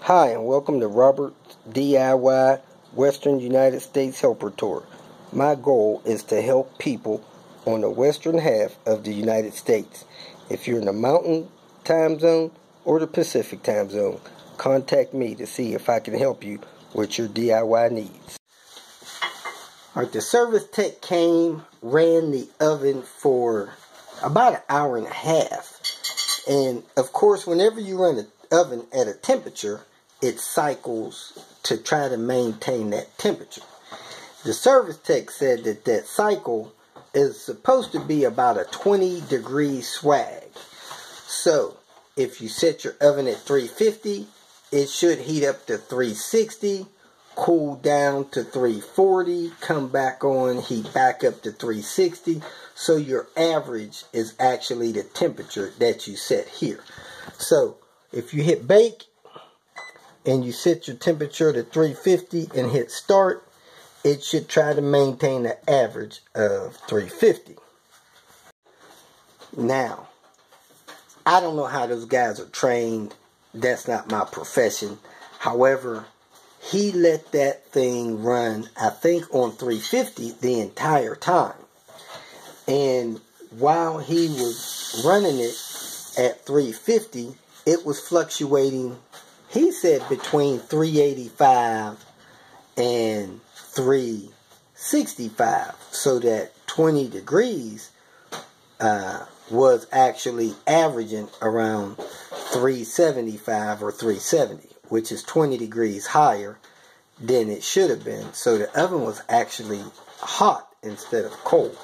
Hi, and welcome to Robert's DIY Western United States Helper Tour. My goal is to help people on the western half of the United States. If you're in the Mountain Time Zone or the Pacific Time Zone, contact me to see if I can help you with your DIY needs. Alright, the service tech came, ran the oven for about an hour and a half. And of course, whenever you run an oven at a temperature, it cycles to try to maintain that temperature. The service tech said that that cycle is supposed to be about a 20-degree swag. So if you set your oven at 350, it should heat up to 360, cool down to 340, come back on, heat back up to 360. So your average is actually the temperature that you set here. So if you hit bake and you set your temperature to 350 and hit start, it should try to maintain an average of 350. Now, I don't know how those guys are trained. That's not my profession. However, he let that thing run, I think, on 350 the entire time. And while he was running it at 350, it was fluctuating, he said, between 385 and 365. So that 20 degrees was actually averaging around 375 or 370, which is 20 degrees higher than it should have been. So the oven was actually hot instead of cold.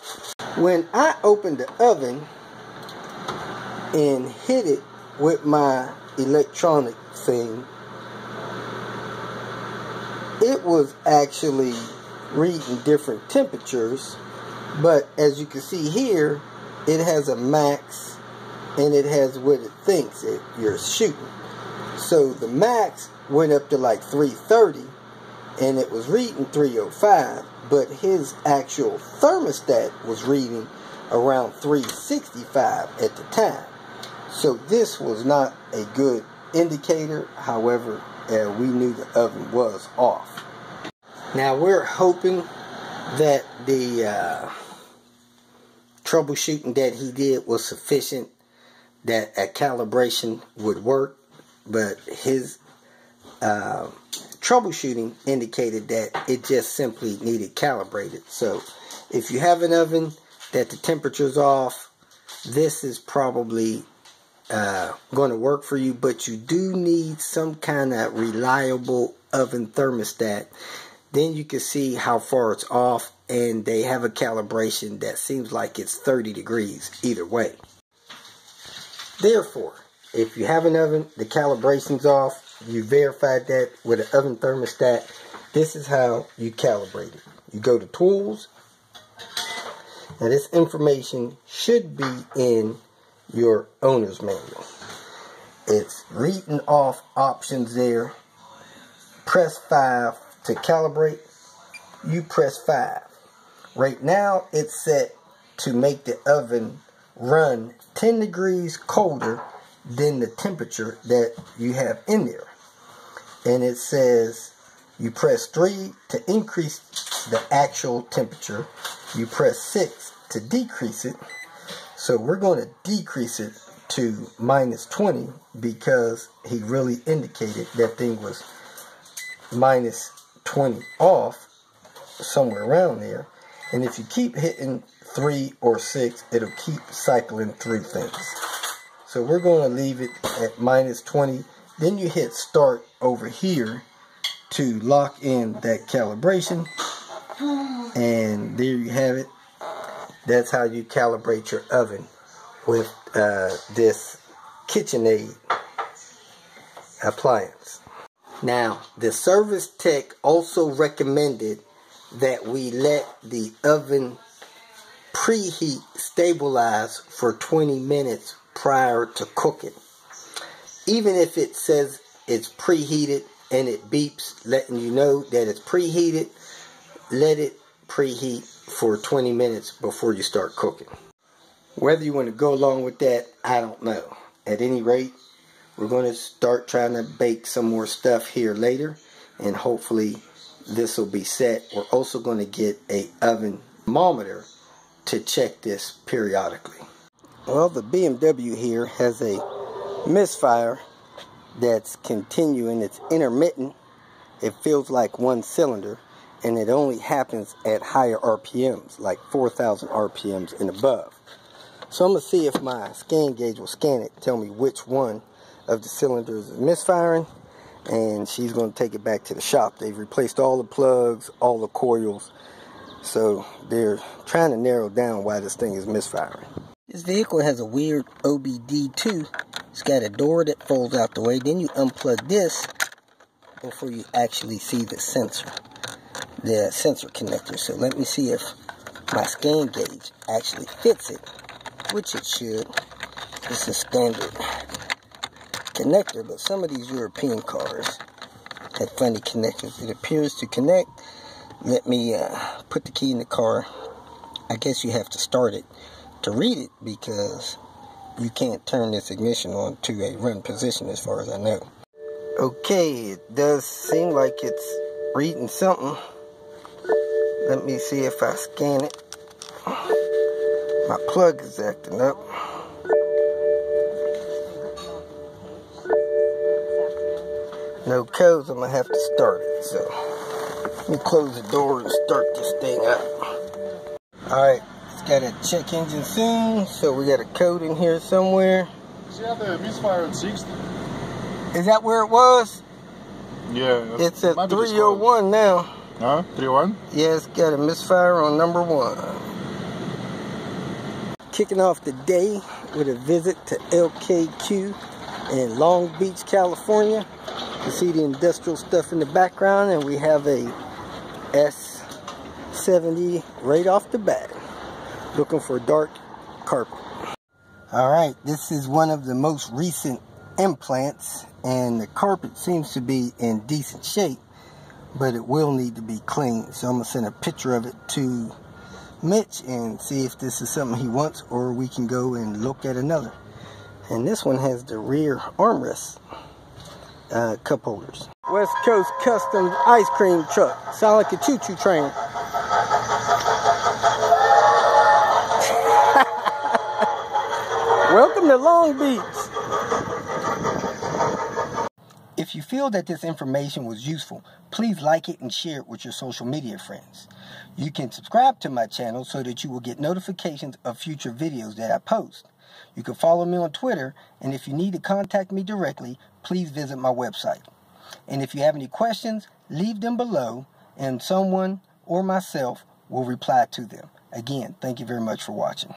When I opened the oven and hit it with my electronic thing, it was actually reading different temperatures, but as you can see here, it has a max and it has what it thinks you're shooting. So the max went up to like 330 and it was reading 305, but his actual thermostat was reading around 365 at the time. So this was not a good indicator. However, we knew the oven was off. Now we're hoping that the troubleshooting that he did was sufficient, that a calibration would work, but his troubleshooting indicated that it just simply needed calibrated. So if you have an oven that the temperature's off, this is probably going to work for you, but you do need some kind of reliable oven thermostat. Then you can see how far it's off, and they have a calibration that seems like it's 30 degrees either way. Therefore, if you have an oven, the calibration's off, you verified that with an oven thermostat, this is how you calibrate it. You go to Tools. Now this information should be in your owner's manual. It's reading off options there. Press 5 to calibrate. You press 5. Right now it's set to make the oven run 10 degrees colder than the temperature that you have in there. And it says you press 3 to increase the actual temperature. You press 6 to decrease it. So we're going to decrease it to minus 20 because he really indicated that thing was minus 20 off, somewhere around there. And if you keep hitting 3 or 6, it'll keep cycling through things. So we're going to leave it at minus 20. Then you hit start over here to lock in that calibration. And there you have it. That's how you calibrate your oven with this KitchenAid appliance. Now, the service tech also recommended that we let the oven preheat stabilize for 20 minutes prior to cooking. Even if it says it's preheated and it beeps letting you know that it's preheated, let it preheat for 20 minutes before you start cooking. Whether you want to go along with that, I don't know. At any rate, We're going to start trying to bake some more stuff here later, and hopefully this will be set. We're also going to get a oven thermometer to check this periodically. Well, the BMW here has a misfire that's continuing. It's intermittent. It feels like one cylinder, and it only happens at higher RPMs, like 4,000 RPMs and above. So I'm going to see if my scan gauge will scan it, tell me which one of the cylinders is misfiring, and she's going to take it back to the shop. They've replaced all the plugs, all the coils, so they're trying to narrow down why this thing is misfiring. This vehicle has a weird OBD2. It's got a door that folds out the way. Then you unplug this before you actually see the sensor connector. So let me see if my scan gauge actually fits it, which it should. It's a standard connector, but some of these European cars have funny connectors. It appears to connect. Let me put the key in the car. I guess you have to start it to read it, because you can't turn this ignition on to a run position as far as I know. Okay, it does seem like it's reading something. Let me see if I scan it. My plug is acting up. No codes, I'm going to have to start it. So let me close the door and start this thing up. Alright, it's got a check engine soon, so we got a code in here somewhere. Does it have the misfire at 60? Is that where it was? Yeah. It's at 301 now. Huh? 301? Yeah, it's got a misfire on number 1. Kicking off the day with a visit to LKQ in Long Beach, California. You see the industrial stuff in the background, and we have a S70 right off the bat. Looking for dark carpet. Alright, this is one of the most recent implants, and the carpet seems to be in decent shape, but it will need to be cleaned. So I'm going to send a picture of it to Mitch and see if this is something he wants, or we can go and look at another. And this one has the rear armrest cup holders. West Coast Customs ice cream truck. Sound like a choo-choo train. Welcome to Long Beach. If you feel that this information was useful, please like it and share it with your social media friends. You can subscribe to my channel so that you will get notifications of future videos that I post. You can follow me on Twitter, and if you need to contact me directly, please visit my website. And if you have any questions, leave them below, and someone or myself will reply to them. Again, thank you very much for watching.